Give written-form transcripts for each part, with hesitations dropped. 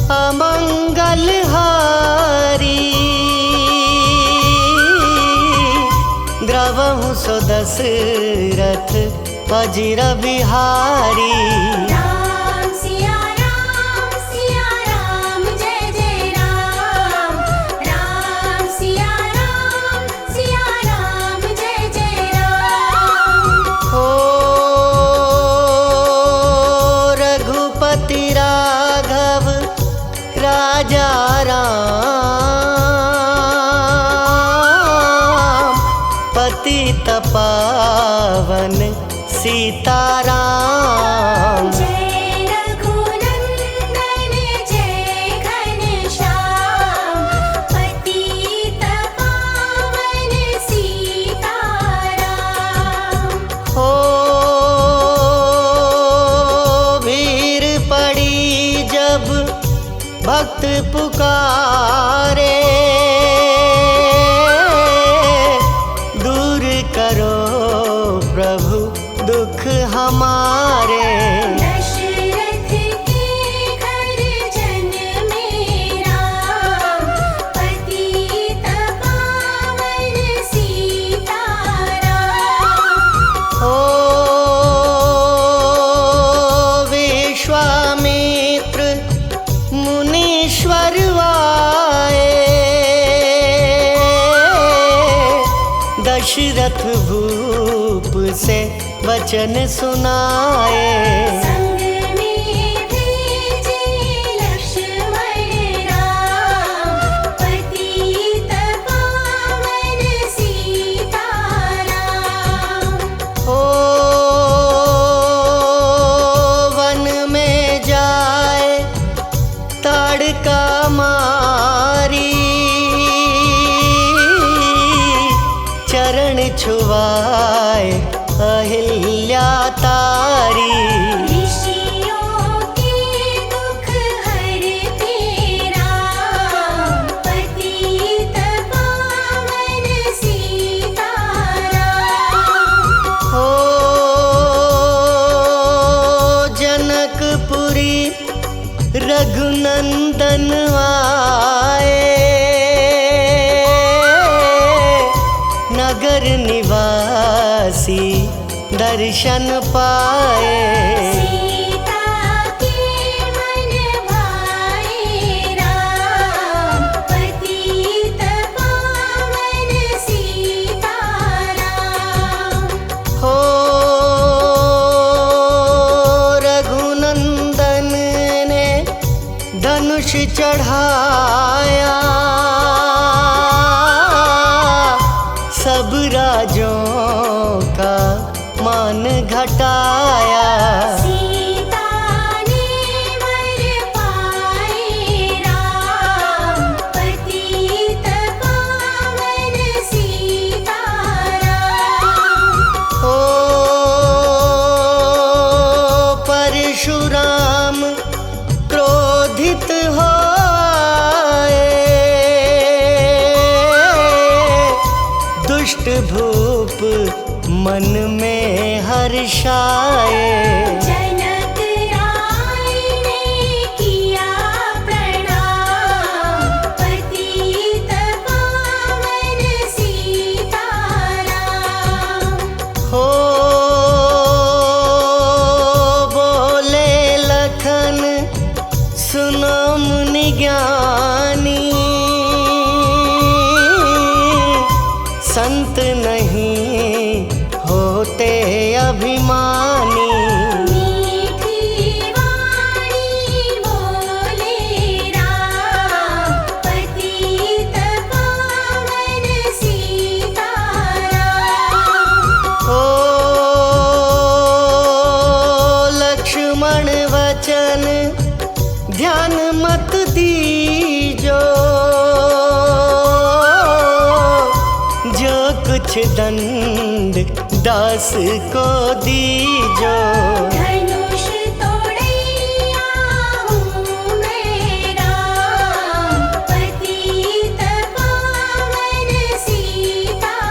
अमंगल हारी। द्रवहु सो दशरथ अजिर बिहारी। राम सिया राम जय जय राम। राम सिया राम जय जय राम। ओ रघुपति राघव राजा राम, पतित पावन सीताराम। जय रघुनंदन जय घनश्याम, पतित पावन सीताराम। हो भीड़ पड़ी जब भक्त पुकारे, दूर करो प्रभु दुख हमारे। दशरथ के घर जन मेरा, पतित पावन सीताराम। हो विश्वामित्र मुनीश्वर आए, दशरथ भूप से वचन सुनाए। संग में भेजे लक्ष्मण राम, पतित पावन सीताराम। हो वन में जाए ताड़का मारी, चरण छुआए अहिल्या तारी। ऋषियों के दुख हरते राम, पतित पावन सीताराम। हो जनकपुरी रघुनंदन आए, नगर निवासी दर्शन पाए। सीता के मन भाए राम, पतित पावन सीताराम। हो रघुनंदन ने धनुष चढ़ाया, सब राजों का मान घटाया। सीता ने वर पाए राम, पतित पावन सीताराम। हो परशुराम क्रोधित होए, दुष्ट भूप मन में हर्षाए। जनक राय ने किया प्रणाम, पतित पावन सीताराम। हो बोले लखन सुनो मुनि ज्ञानी, संत नहीं होते अभिमानी। मीठी वाणी बोले राम, पतित पावन सीताराम। हो लक्ष्मण वचन ध्यान मत दीजो, जो कुछ दंड दास को दीजो। धनुष तोड़ैया हूँ मैं राम, पतित पावन सीताराम।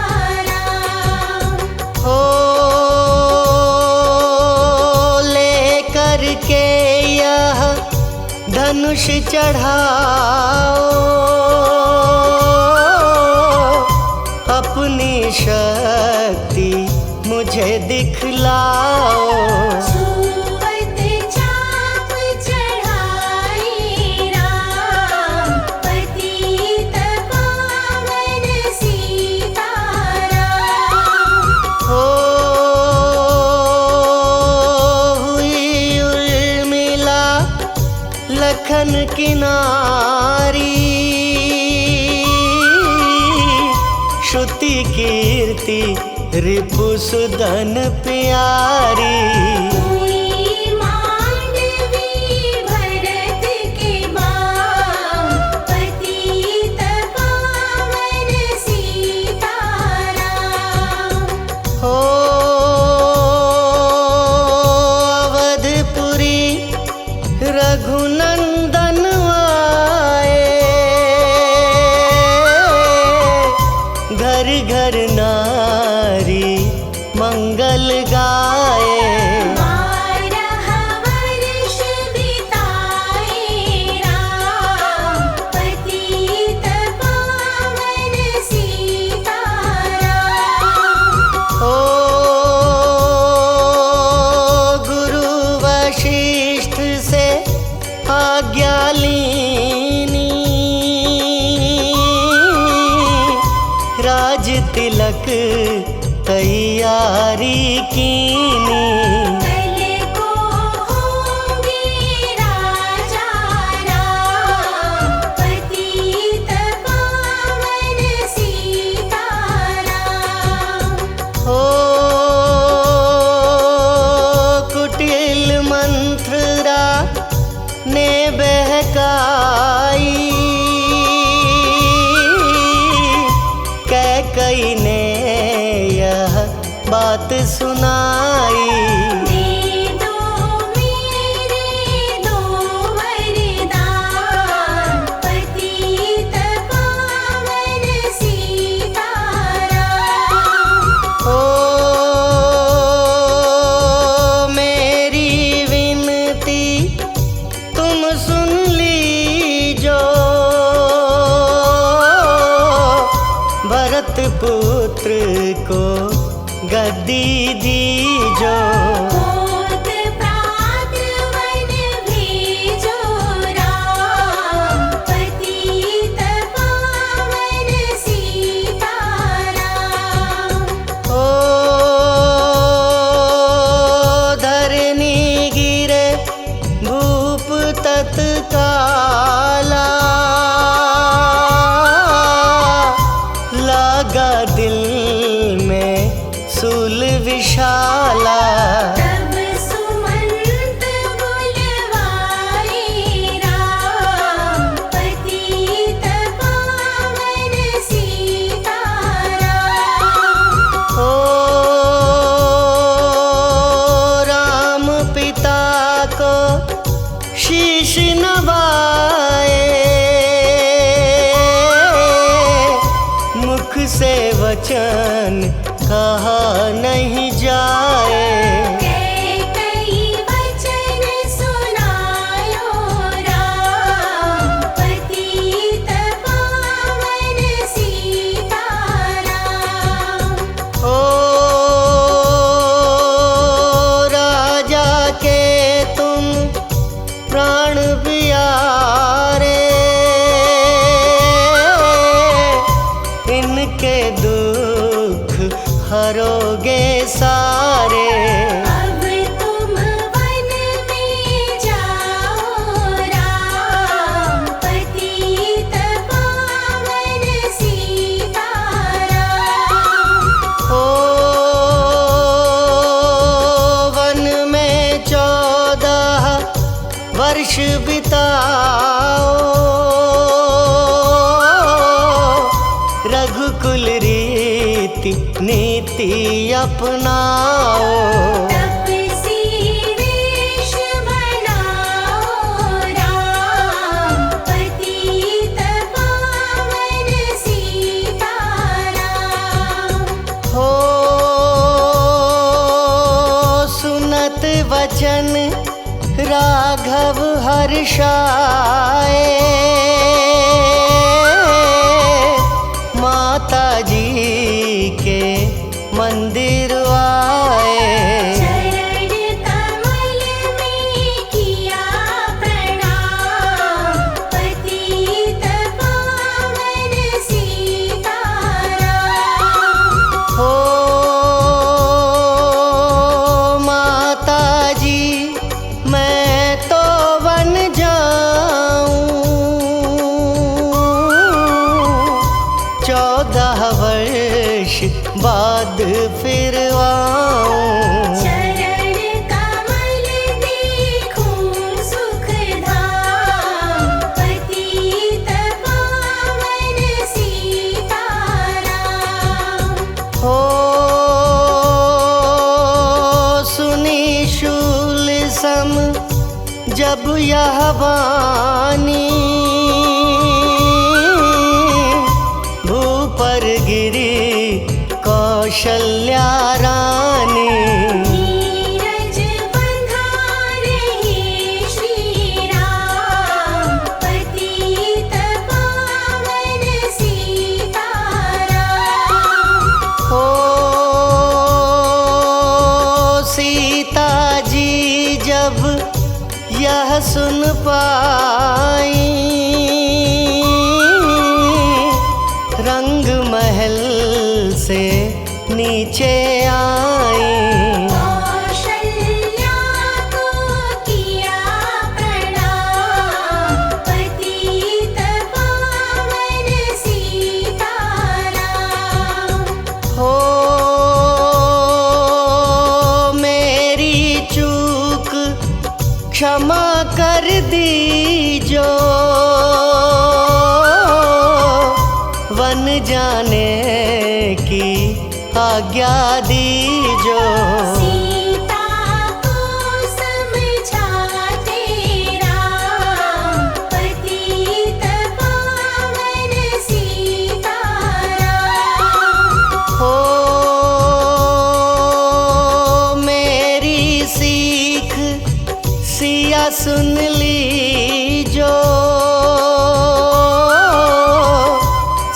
हो लेकर के यह धनुष चढ़ाओ, अपनी शक्ति मुझे दिखलाओ। छुअत चाप चढ़ाई राम, पतित पावन सीताराम। हो हुई उर्मिला लखन की नारी, श्रुति कीर्ति रिपुसुदन प्यारी। हुई मांडवी भरत के बाम, पतित पावन सीताराम। हो अवधपुरी रघुनंदन आए, घर घर नारी मंगल गाए। 12 वर्ष बिताए राम, पतित पावन सीताराम। हो गुरु वशिष्ठ से आज्ञा लीनी, राज तिलक तैयारी कीनी। कल को होंगे राजा राम, पतित पावन सीताराम। हो कुटिल मंत्रा ने बहकाई, कैकई ने यह बात सुनाई। दे दो मेरे दो वरदान, पतित पावन सीताराम। हो मेरी विनती तुम सुन लीजो, भरत पुत्र को गद्दी दीजो। होत प्रात वन भेजो राम, पतित पावन सीताराम। हो धरनी गिरे भूप तत्काला, लागा दिल में सूल विशाला। तब सुमंत बुलवाए राम, पतित पावन सीताराम। हो राम पिता को शीश नवाए, मुख से वचन कहा नहीं जाए। कई वचन सुनायो राम, पतित पावन सीताराम। हो राजा के तुम प्राण प्यारे, इनके दुख हरोगे सारे। अब तुम वन में जाओ राम, पतित पावन सीताराम। हो वन में 14 वर्ष बिताओ, रघुकुल रीति नीति अपनाओ। तपसी वेश बनाओ राम, पतित पावन सीताराम। हो सुनत वचन राघव हर्षाए माता जी के मंदिर आए। चरण कमल में किया प्रणाम, पतित पावन सीताराम। हो माता जी मैं तो बन जाऊं, 14 वर्ष बाद फिर आऊं। चरण कमल देखूं सुखधाम, पतित पावन सीताराम। हो सुनी शूल सम जब यह वाणी, भू पर गिरी कौशल्या रानी। नीरज बंधा रहे श्री राम, पतित पावन सीताराम। हो सीता जी जब यह सुन पाई, रंग महल से नीचे आई। कौशल्या को किया प्रणाम, पतित पावन सीताराम। हो मेरी चूक क्षमा कर दीजो, वन जाने की आज्ञा दीजो। सीता को समझाते राम, पतित पावन सीताराम। हो मेरी सीख सिया सुन लीजो,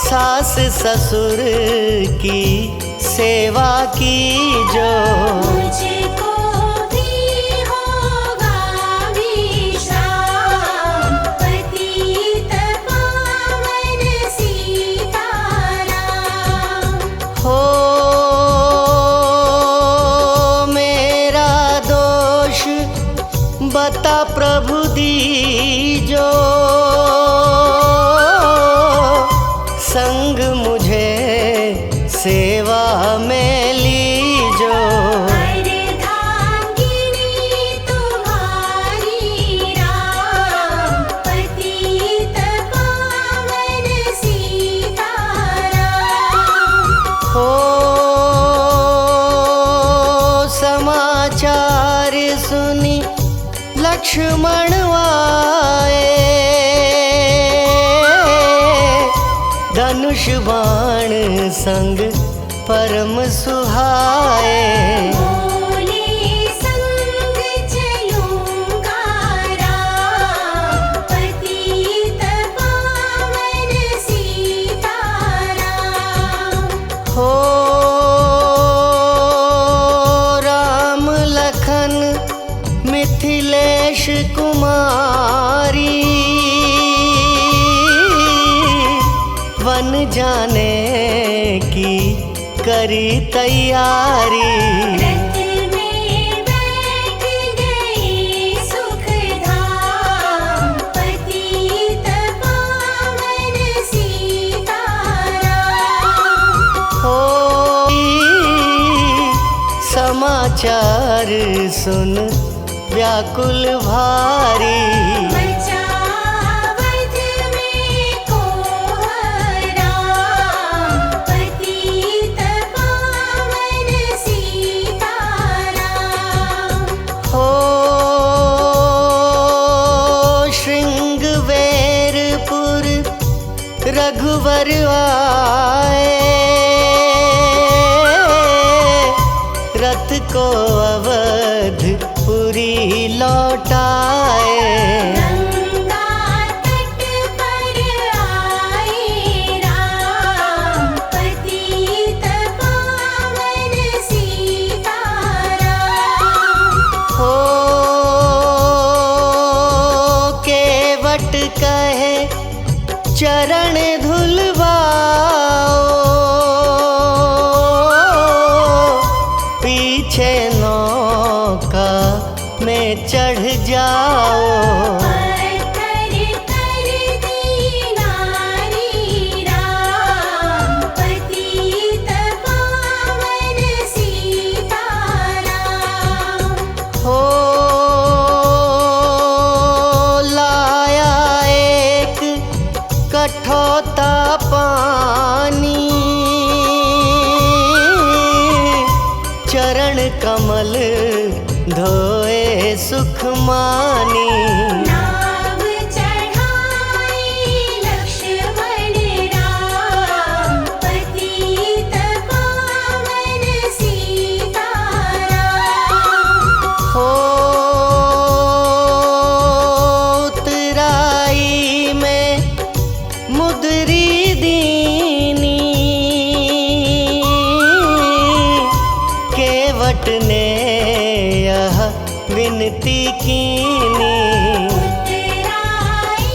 सास ससुर की सेवा कीजो। मुझको भी होगा विश्राम, पतित पावन सीताराम। हो मेरा दोष बता प्रभु दीजो, संग मुझे सेवा में लीजो। अर्धांगिनी तुम्हारी राम, पतित पावन सीताराम। हो समाचार सुनी लक्ष्मण आए, धनुष बाण संग परम सुहाए। बोले संग चलूंगा राम, पतित पावन सीताराम। हो राम लखन मिथिलेश कुमारी, वन जाने की करी तैयारी। रथ में बैठ गए सुखधाम, पतित पावन सीताराम। हो समाचार सुन व्याकुल भारी, मचावत में कोहराम, पतित पावन सीताराम। हो श्रृंगवेरपुर रघुवर आए, रथ को अवध पुरी लौटाए। केवट कहे चरण धुलवाओ, पीछे नौका में चढ़ जाओ। कर दीनारी राम, पतित पावन सीताराम। हो लाया एक कठौता पानी, चरण कमल धोए सुख मानी। नाव चढ़ाई लक्ष्मण राम, पतित पावन सीताराम। हो उतराई में मुदरी दीनी, केवट ने यह विनती कीनी। उतराई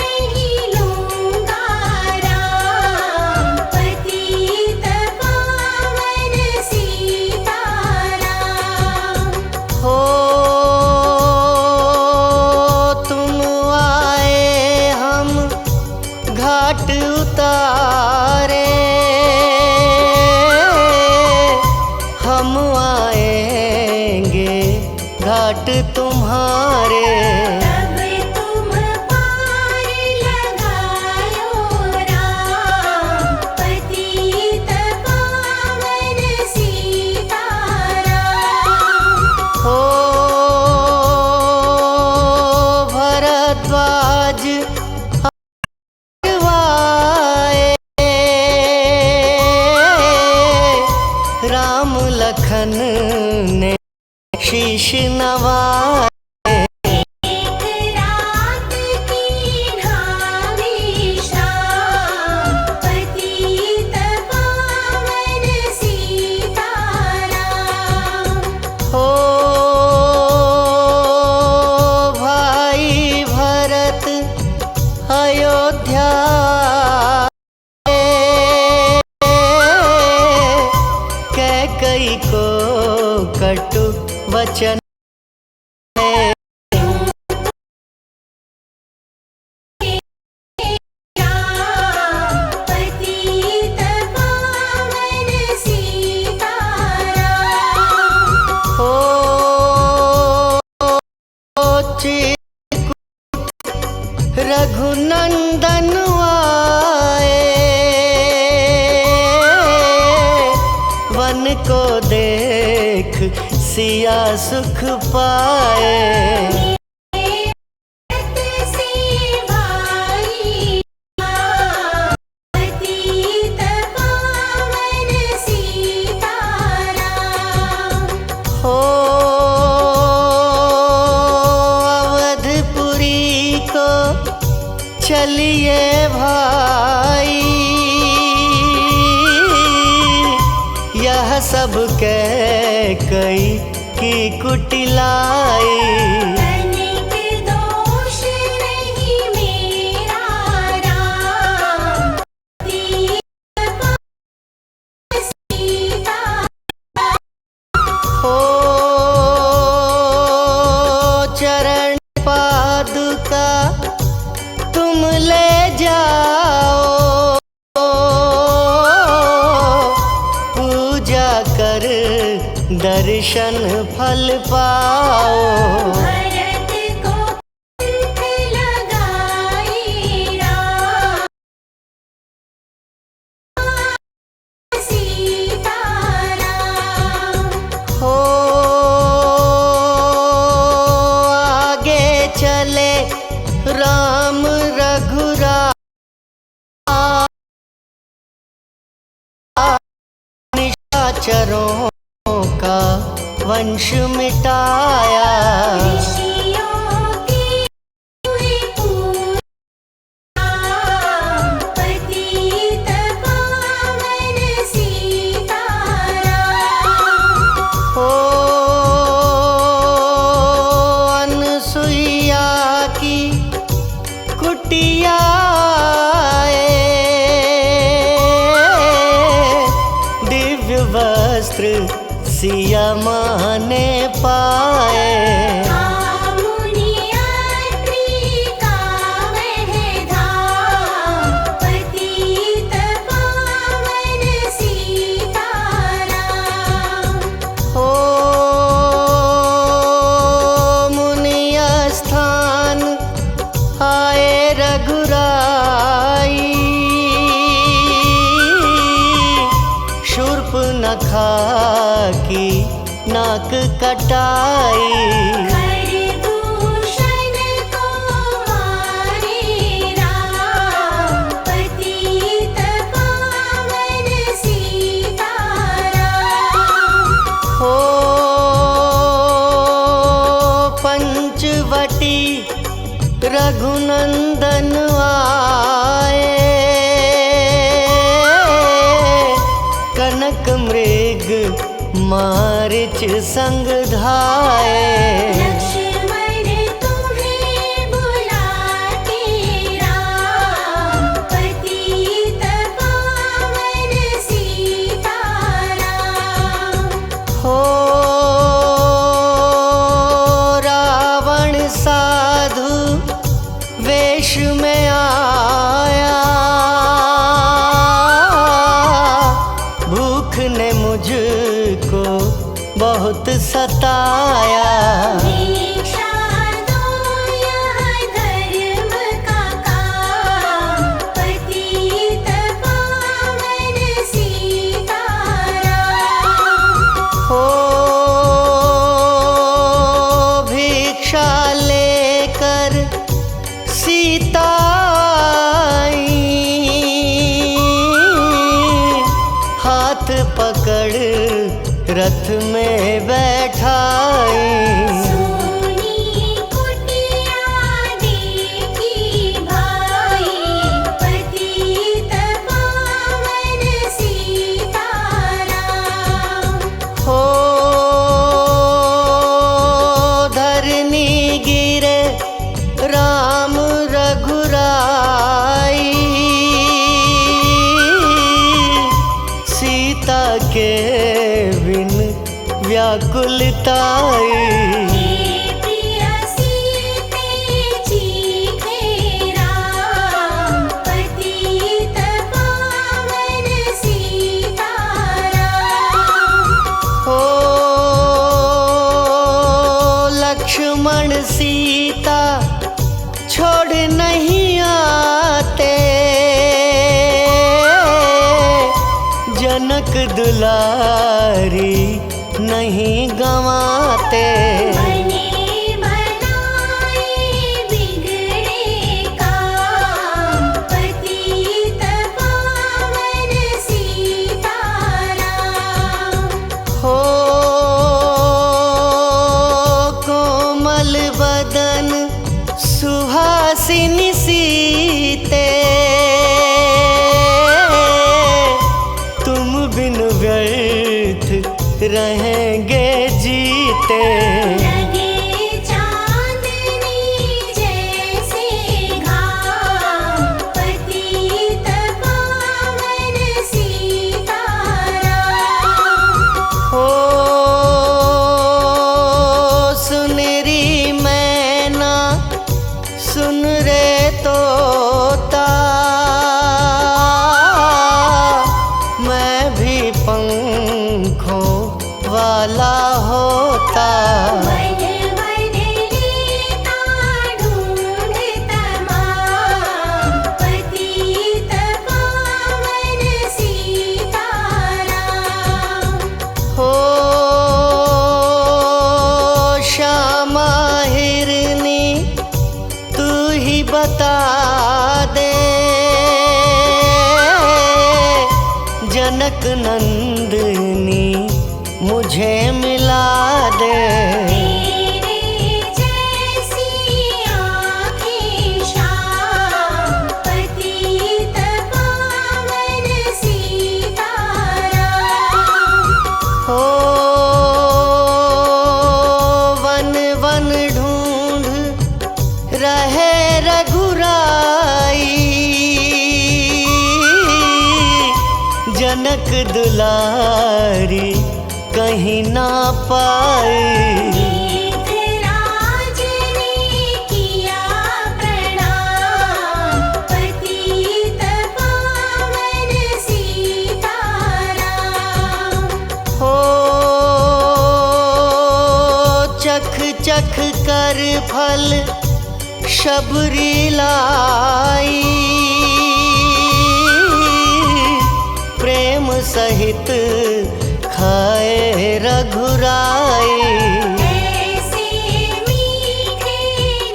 नहीं लूंगा राम, पतित पावन सीताराम। हो तुम आए हम घाट उतारे, हम आएंगे घाट तुम्हारे। तब तुम पार लगायो राम, पतित पावन सीताराम। हो भरद्वाज आए, राम लखन ने शीश नवाए। एक रात की ढावी शाम, पतित पावन सीताराम। हो भाई भरत अयोध्या आए, कैकई को कटु वचन राम, पतित पावन सीताराम। हो चित्रकूट रघुनंदन आए, वन को देख सिया सुख पाए। से भाई राम, पतित पावन सीताराम। हो अवधपुरी को चलिए भाई, यह सब कैकई की कुटिलाई। तनिक दोष नहीं मेरा राम, पतित पावन सीताराम। हो चरण पादुका तुम ले जाओ, पूजा कर दर्शन फल पाओ। भरत को कंठ लगाई राम, सीताराम। हो आगे चले राम रघुराम, निशाचरों का वंश मिटाया। ऋषियों की हुई पूजा, पतित पावन सीताराम। हो अनसुईया की कुटिया दिव्य वस्त्र सिया माने पाए। शूर्पनखा की नाक कटाई। खरदूषण को मारे राम, पतित पावन सीताराम। हो पंचवटी रघुनंदन आए, कनक मृग मारिच संग धाए। लक्ष्मण तुम्हें बुलाते राम, पतित पावन सीताराम। हो रावण साधु वेश में आया, भूख ने मुझको बहुत सताया। भिक्षा दो यह धर्म का काम, पतित पावन सीताराम। हो भिक्षा लेकर सीता आई, हाथ पकड़ रथ में बैठाई। सोनी कुटिया देखी भाई, पतित पावन सीताराम। हो धरनी गिरे राम रघुराई, सीता के बिन व्याकुलताई। हे प्रिय सीते चीखे राम, पतित पावन सीताराम। हो लक्ष्मण सीता छोड़ नहीं आते, जनक दुलारी नहीं गंवाते। बने बनाए बिगड़े काम, पतित पावन सीताराम। हो कोमल बदन सुहासिनी सीते, तुम बिन व्यर्थ रहेंगे जीते। लगे चांदनी जैसे घाम, पतित पावन सीताराम। हो सुनरी मैना सुन रे तोता, मैं भी पंखों वाला होता। मन मन लेता ढूंढ तमाम, पतित पावन सीताराम। हो श्यामा हिरनी तू ही बता दे, जनक नंदिनी मुझे मिला दे। तेरे जैसी आँखें श्याम, पतित पावन सीताराम। हो वन वन ढूंढ रहे रघुराई, जनक दुलारी कहीं ना पाई। मेघराज ने किया प्रणाम, पतित पावन सीताराम। हो चख चख कर फल शबरी लाई, प्रेम सहित खाए रघुराई। ऐसे मीठे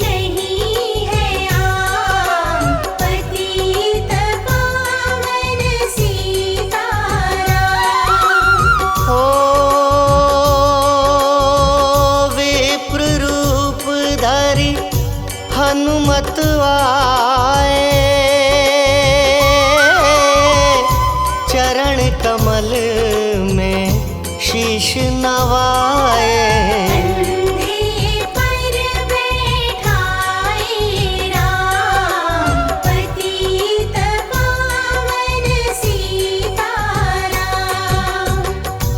नहीं है आम, पतित पावन सीताराम। हो विप्र रूप धरि हनुमत आए, चरण कमल में शीश नवाए। कंधे पर बैठाए राम, पतित पावन सीताराम।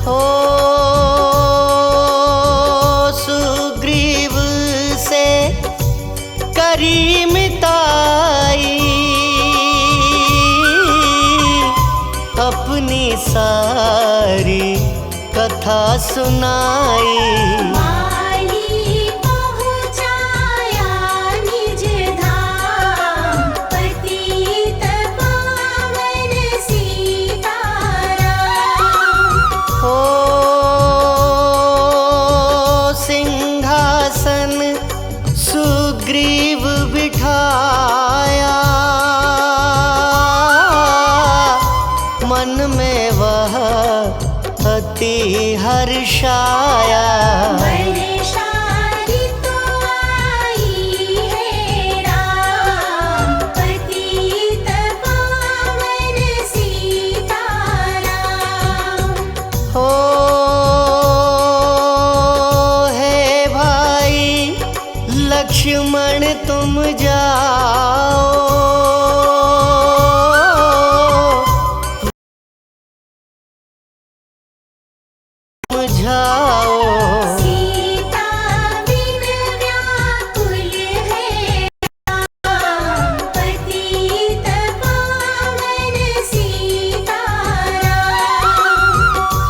हो सुग्रीव से करी मिताई, अपनी सारी कथा सुनाई। माली पहुँचाया निज धाम, पतित पावन सीताराम। हो सिंहासन सुग्रीव बिठाया, मन में वह अति हर्षाया। बरसाती तो आई है राम, पतित पावन सीताराम। हो हे भाई लक्ष्मण तुम जाओ, समझाओ। सीता बिन व्याकुल है राम, पतित पावन सीताराम।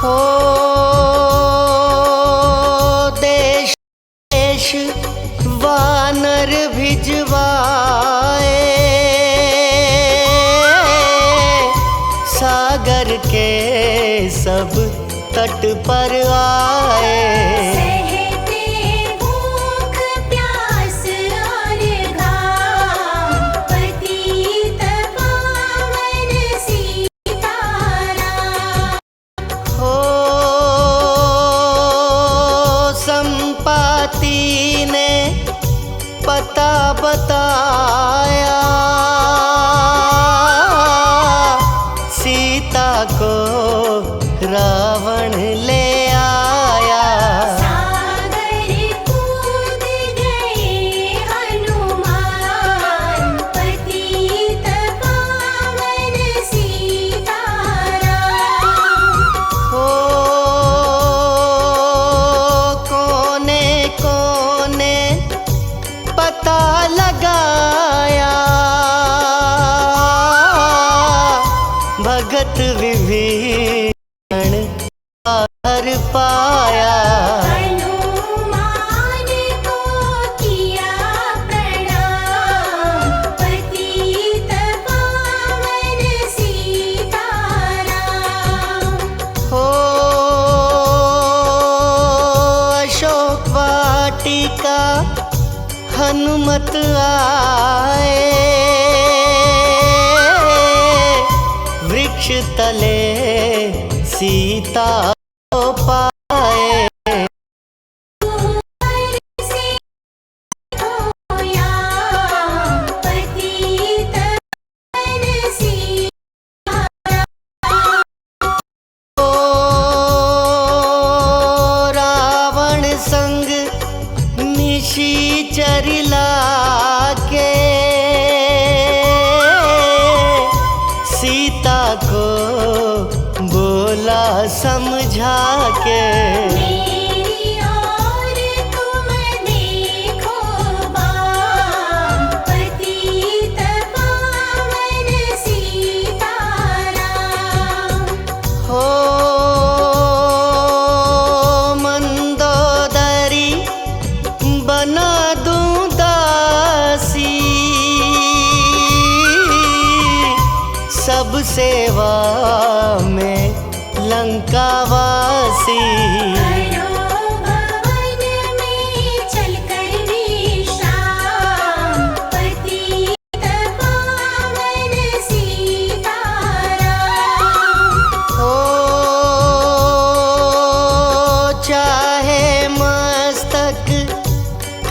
हो देश देश वानर भिजवाए, सागर के सब तट पर आए। सहते भूख प्यास और घाम, पतित पावन सीताराम। हो संपाति ने पता बताया, सीता को रावण ले आया। सागर कूद गए हनुमान, पतित पावन सीताराम। हो कोने कोने पता लगाया, भगत विभीषण हर पाया। हनुमान को किया प्रणाम, पतित पावन सीताराम। हो अशोक वाटिका हनुमत आए, वृक्ष तले सीता को पाए। से होया, पतित पावन सीताराम। ओ रावण संग निशाचर लाके, सीता को समझा के। मेरी ओर तुम देखो बाम, पतित पावन सीताराम। हो मंदोदरी बना दूं दासी, सब सेवा में लंकावासी। करो भवन में चलकर विश्राम, पतित पावन सीताराम। हो चाहे मस्तक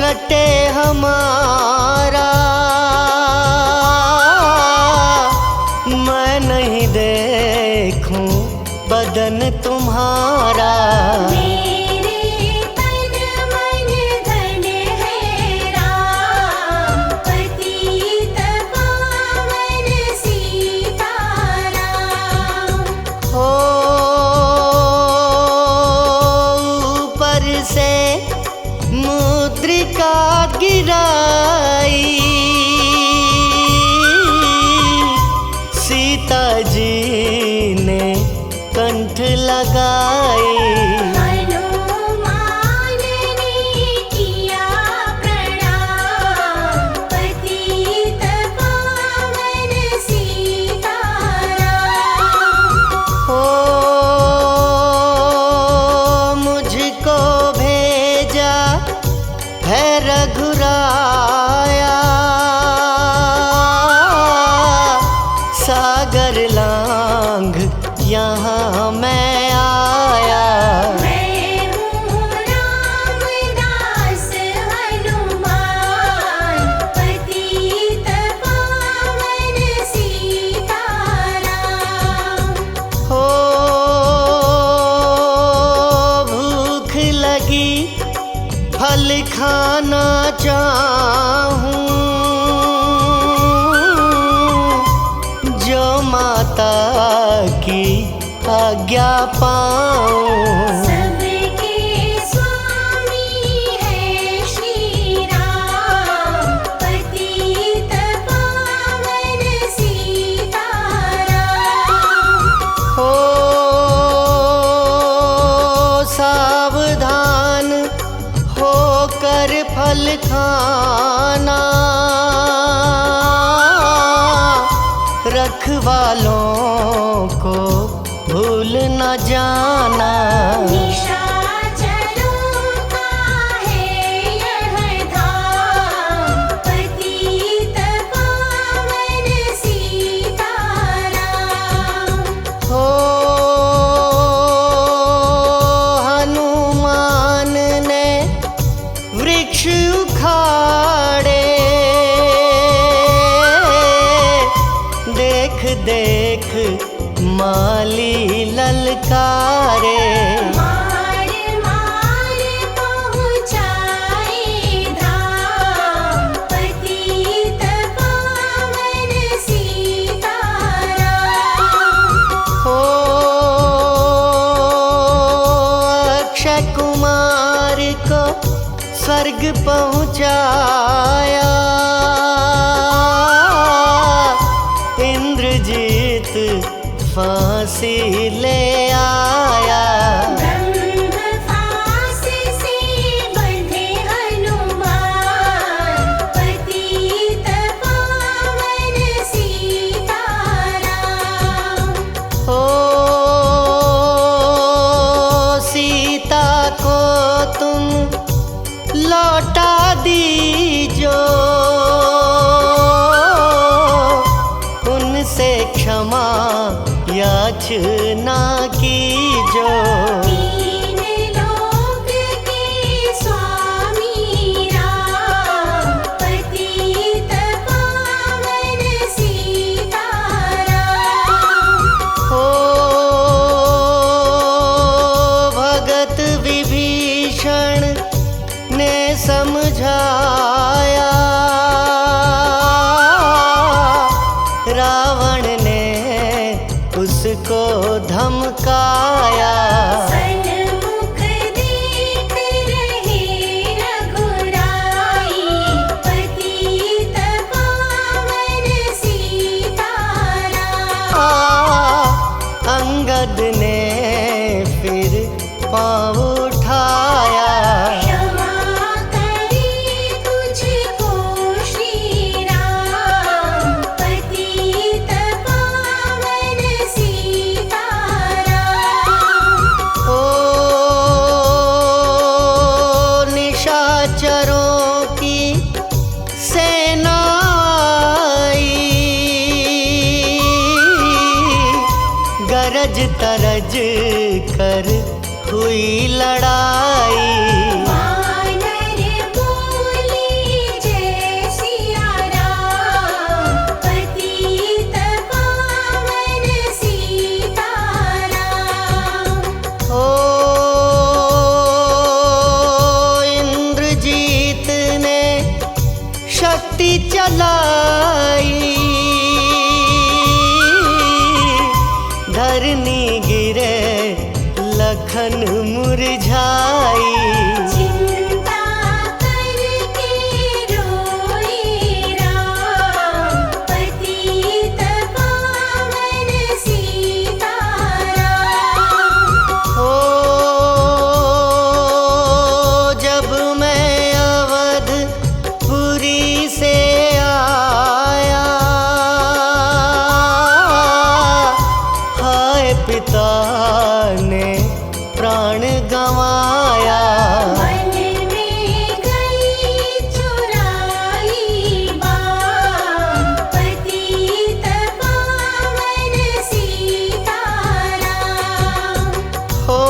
कटे हमारा, मैं नहीं देखूं बदन तुम्हारा। मेरे तन मन धन है राम, पतित पावन सीताराम। हो ऊपर से मुद्रिका गिराई, सीता जी ने कंठ लगाई। हनुमान ने किया प्रणाम, पतित पावन सीताराम। हो मुझको भेजा है रघुराया, सागर लांघ यहाँ मैं आया। मैं हूँ रामदास हनुमान, पतित पावन सीताराम। हो भूख लगी फल खाना चाहूं, जो माता की आज्ञा पाऊं। सबके स्वामी है श्री राम, पतित पावन सीताराम। हो सावधान होकर फल खाना, रखवालों को भूल न जाना। निशाचरों का है यह धाम, पतित पावन सीताराम। हो हनुमान ने वृक्ष उखाड़े, देख देख माली ललकारे। मार मार पहुँचाए धाम, पतित पावन सीताराम। हो अक्षय कुमार को स्वर्ग पहुँचाया, इंद्रजीत फांसी ले आया। ब्रह्म फांस से बंधे हनुमान, पतित पावन सीताराम। हो सीता को तुम लौटा दीजो, उनसे क्षमा याचना रज तरज कर हुई लड़ाई। वानर बोले जय सिया राम, पतित पावन सीताराम। ओ इंद्रजीत ने शक्ति चलाई, धरनी गिरे लखन मुरझाई। चिंता करके रोए राम, पतित पावन सीताराम। ओ जब मैं अवधपुरी से आया, हाय पिता ने प्राण गंवाया। मन में गई चुराई बाम, पतित पावन सीताराम। हो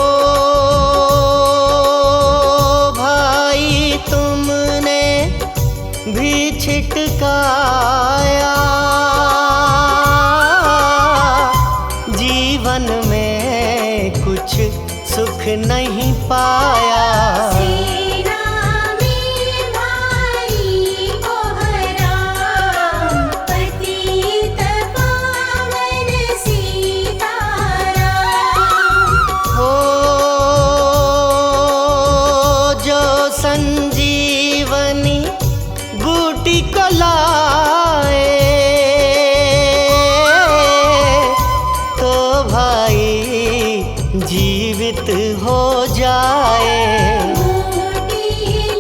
भाई तुमने भी छिटकाया, जीवन में कुछ सुख नहीं पाया। सेना में भाई को हराम, पतित पावन सीताराम। हो जो संजीवनी बूटी को लाए, तो भाई जीवित हो जाए। बूटी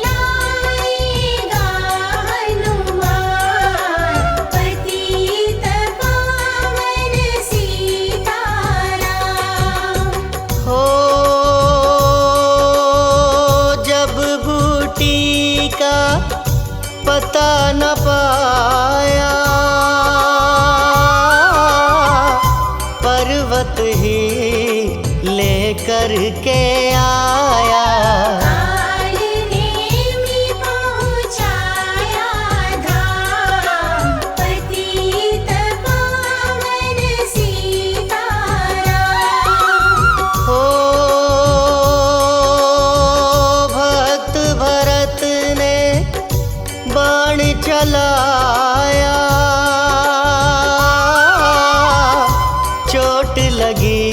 लाएगा हनुमान, पतित पावन सीताराम। हो जब बूटी का पता न पाया, पर्वत ही लेकर के आया। काल नेमि पहुँचाया धाम, पतित पावन सीताराम। हो भक्त भरत ने बाण चलाया, चोट लगी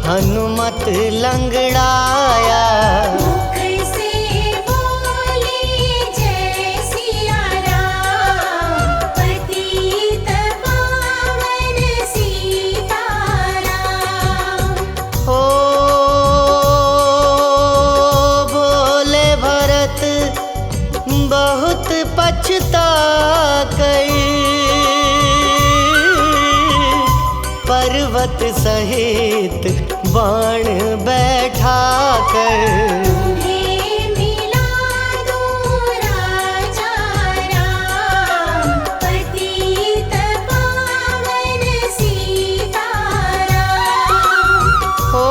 हनुमत लंगड़ाया। मुख से बोले जय सिया राम, पतित पावन सीताराम। हो बोले भरत बहुत पछता कर, पर्वत सहित बाण बैठा कर। तुम्हें मिला दूं राजा राम, पतित पावन सीताराम। हो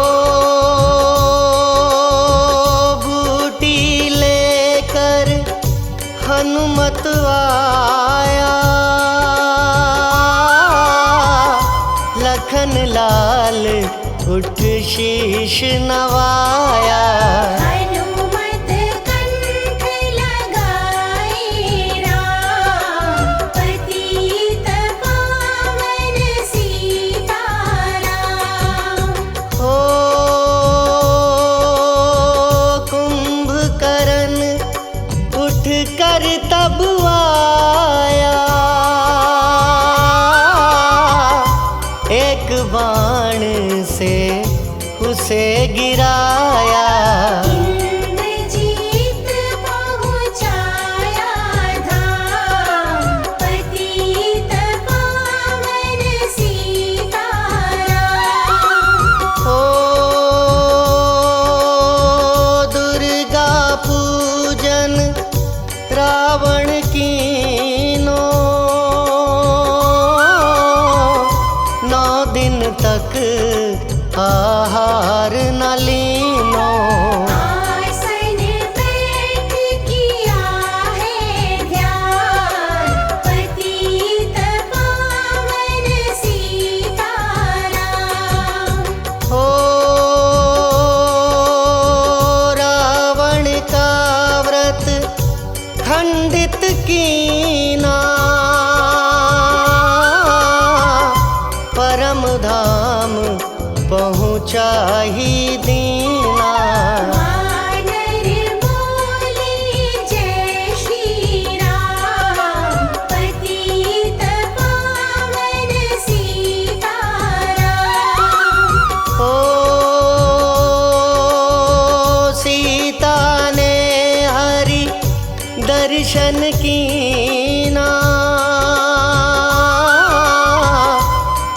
बूटी लेकर हनुमत आया, लखन लाल उठ शीश नवाया। हनुमत कंठ लगाए राम, पतित पावन सीताराम। हो कुंभकर्ण उठ कर तब आया, एक बाण से उसे गिराया। इंद्रजीत पहुँचाया धाम, पतित पावन सीताराम। हो दुर्गा पूजन रावण कीनो, 9 दिन तक आहार न लीनो। आसन बैठ किया है ध्यान, पतित पावन सीताराम। हो रावण का व्रत खंडित कीना, परम धाम पहुँचा ही दीना। वानर बोले जय श्री राम, पतित पावन सीताराम। ओ सीता ने हरि दर्शन कीना,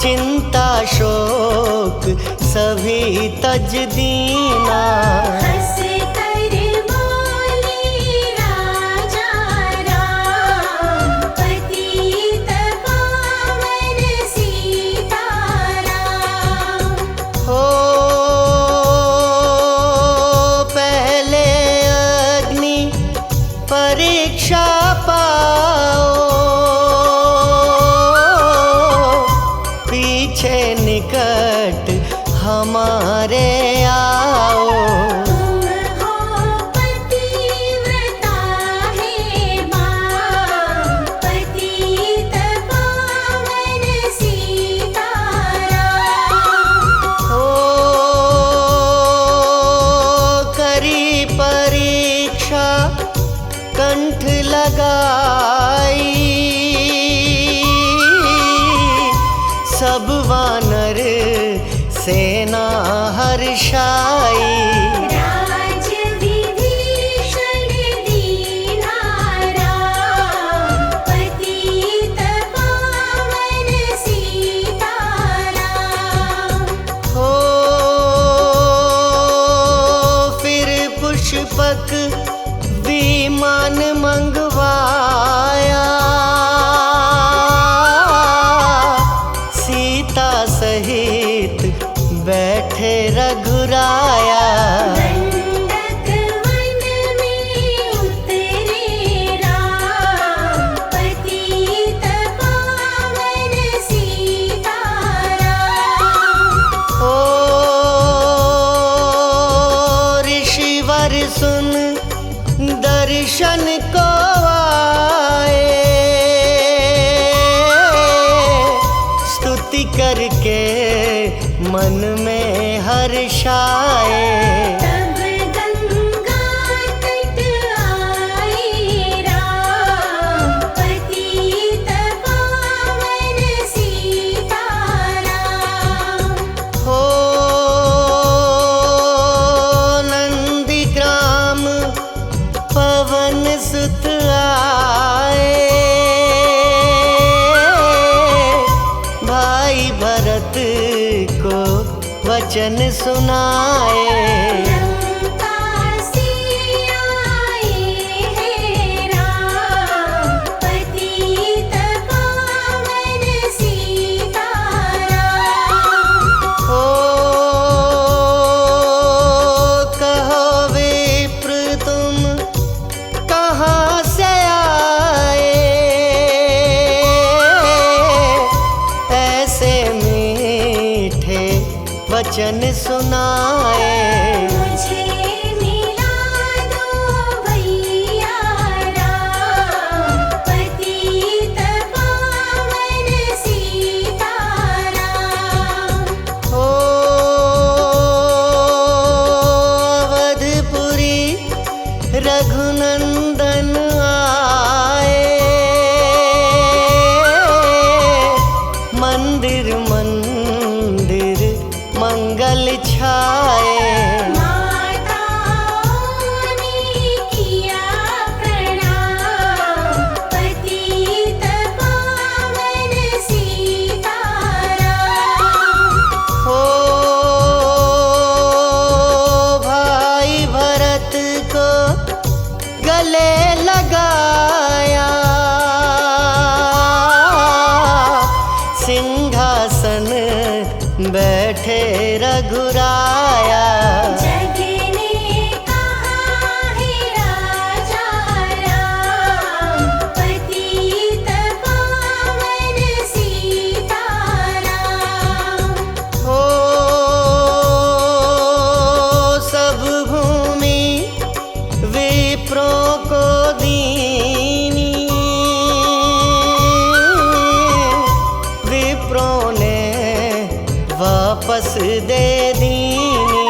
चिंता शोक सभी तज दीना। हंस कर बोले राजा राम, पतित पावन सीताराम। हो पहले अग्नि परीक्षा पाओ, पीछे निकट हमारे आओ। तुम हो पतिव्रता हे मां, पतित पावन सीताराम। हो करी परीक्षा कंठ लगाई, सब वानर सेना हर्षाई। राज विभीषण दीना राम, पतित पावन सीताराम। हो फिर पुष्पक विमान मंगवाया, सीता सहित बैठे रघुराया। दंडक वन में उतरे राम, पतित पावन सीताराम। ओ ऋषिवर सुन दर्शन को आए, स्तुति करके मन में हर्षाए। तब गंगा तट आए राम, पतित पावन सीताराम। हो नंदीग्राम पवन सुत आए, भाई भरत को वचन सुनाए। लंका से आए हैं राम, पतित पावन सीताराम। हो कहो विप्र तुम कहाँ से आए, ऐसे मीठे वचन सुनाए। मुझे मिला दो भैया राम, पतित पावन सीताराम। हो अवधपुरी रघुनंदन आए, मंदिर मंदिर मंगल छाए। बैठे रघुराया। जग ने कहा है राजा राम, पतित पावन सीताराम। हो सब भूमि विप्रों को दीनी, विप्रों ने वापस दे दीनी।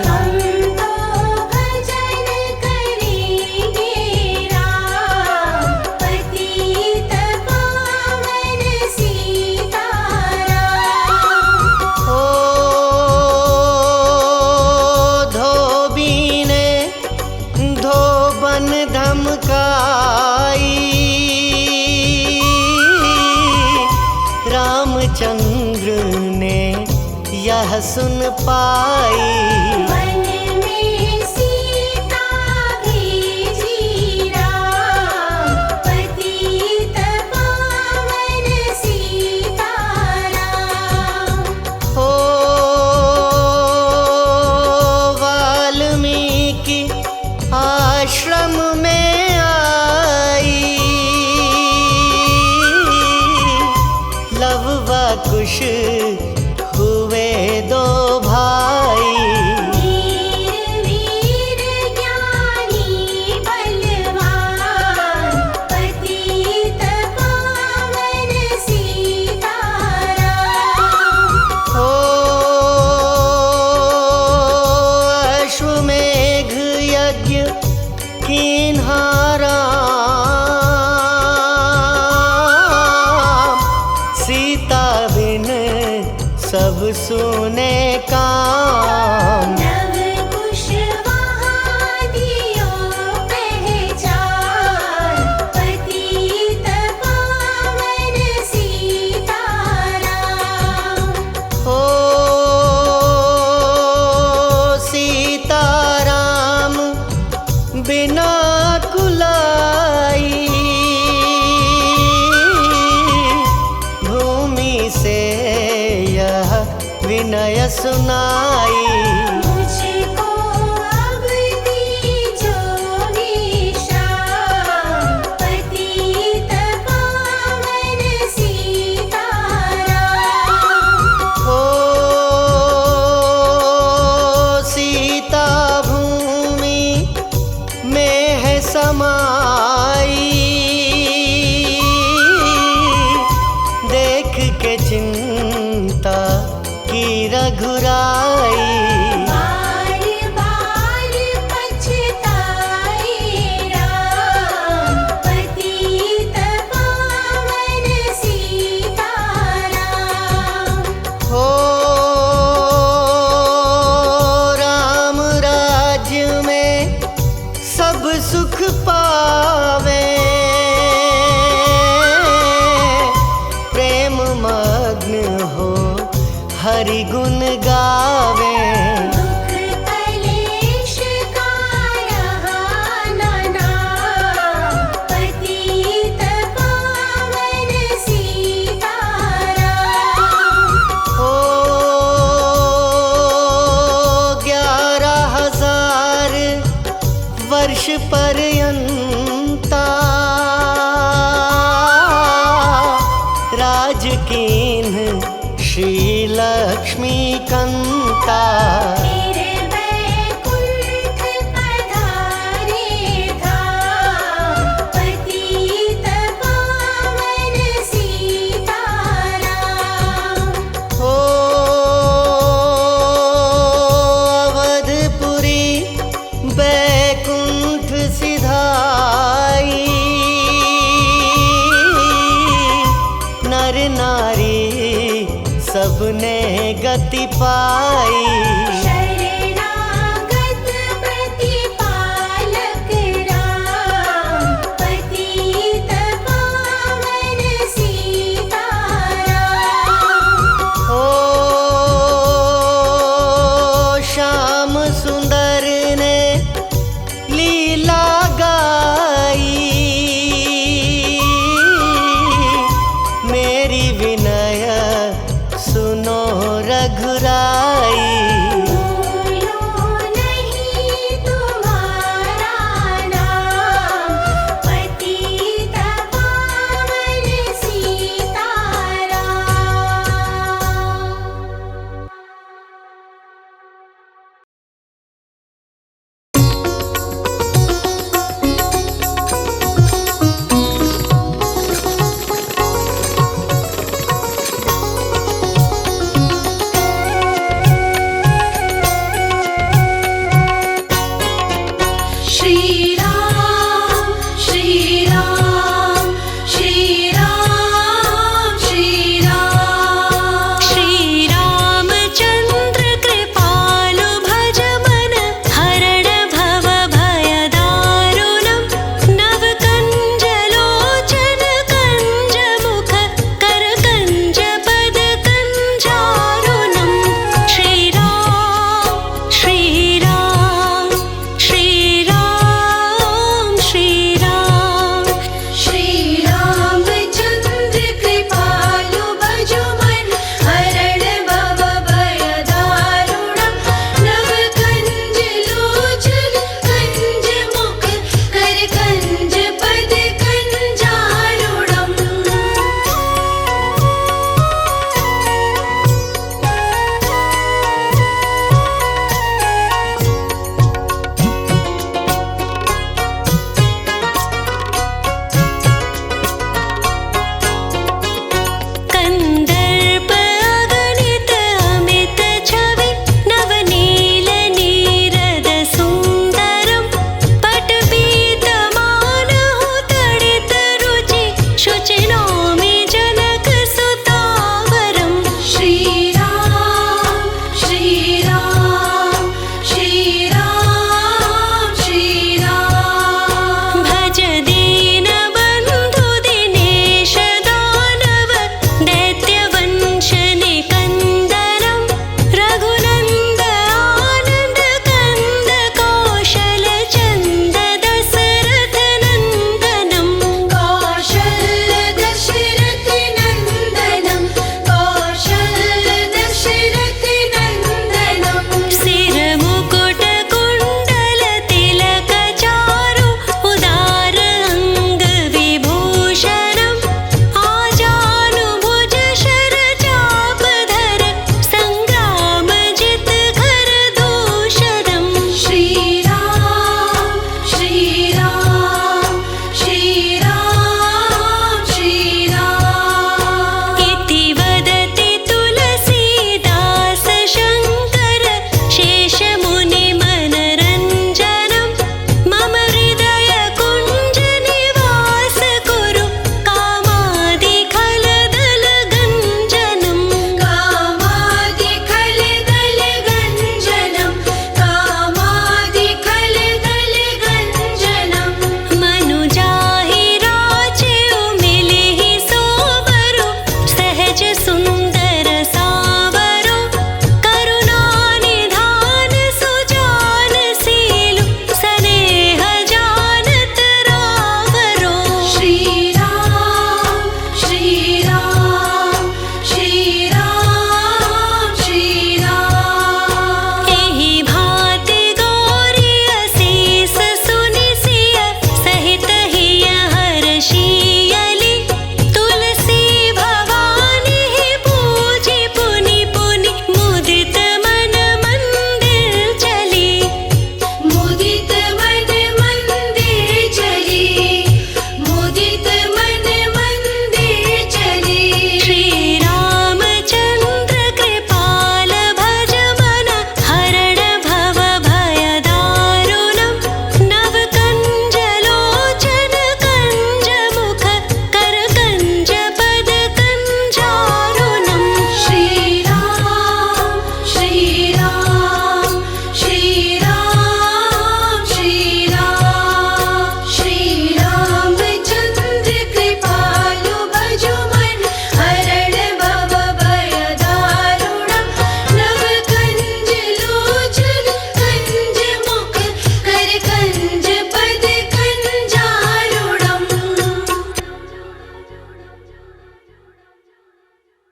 हम तो भजन करेंगे राम, पतित पावन सीताराम। हो धोबी ने धोबन धमकाई, रामचंद्र ने यह सुन पाई। वन में सीता भेजी राम, पतित पावन सीताराम। हो वाल्मीकि आश्रम में आई, लव व कुश हुए दो भाई। वीर वीर ज्ञानी बलवान, पतित पावन सीताराम। हो अश्वमेघ यज्ञ कीन्हा राम, सीता बिन सब सुने काम। नव कुश वहाँ दियो पहचान, पतित पावन सीताराम। हो सीताराम बिना कुलाई, भूमि से यह विनय सुनाई। मुझको अब दीजो विश्राम, पतित पावन सीताराम। हो सीता भूमि में है समाई, देख के चिंता की रघुराई। बार बार पछताए राम, पतित पावन सीताराम। हो राम राज्य में सब सुख पावे, प्रेम मग्न हो हरि गुण गावे। दुख कलेश का रहा न नाम, पतित पावन सीताराम। हो 11,000 वर्ष पर्यंता राज कीन्ह श्री लक्ष्मी कंता। फिर बैकुंठ पधारे धाम, पतित पावन सीताराम। हो अवधपुरी बैकुंठ सिधाई, नर नारी सबने गति पाई। शरणागत प्रतिपालक राम, पतित पावन सीताराम। हो श्याम सुंदर ने लीला गाई, मेरी विनय सुनो तोरा